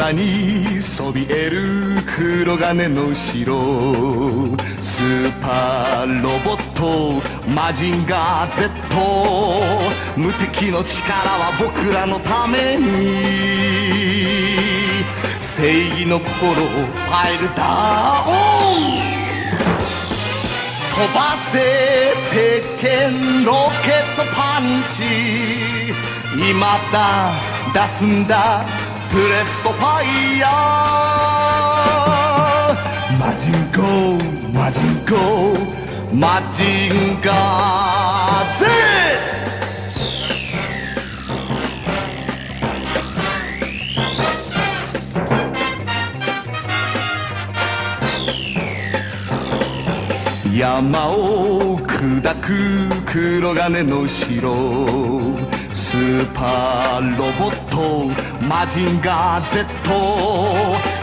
空にそびえる黒金の城、スーパーロボットマジンガー Z、 無敵の力は僕らのために正義の心をパイルダウン、飛ばせ鉄拳ロケットパンチ、今だ出すんだプレストファイヤー、マジンゴーマジンゴーマジンガー Z。山を砕く黒金の城、スーパーロボットマジンガー Z、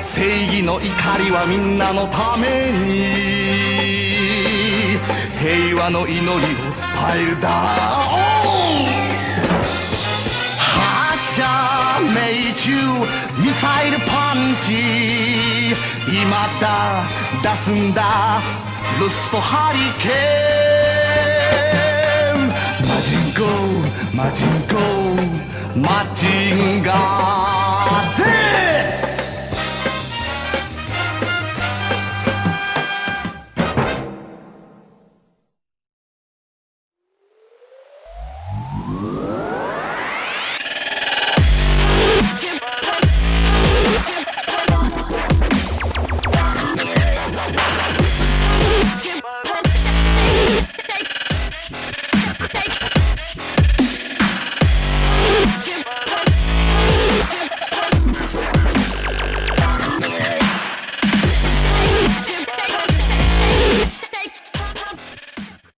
正義の怒りはみんなのために平和の祈りをパイルダウン、発射命中ミサイルパンチ、今だ出すんだルストハリケーン、マジンゴーマジンゴーマジンガー Z。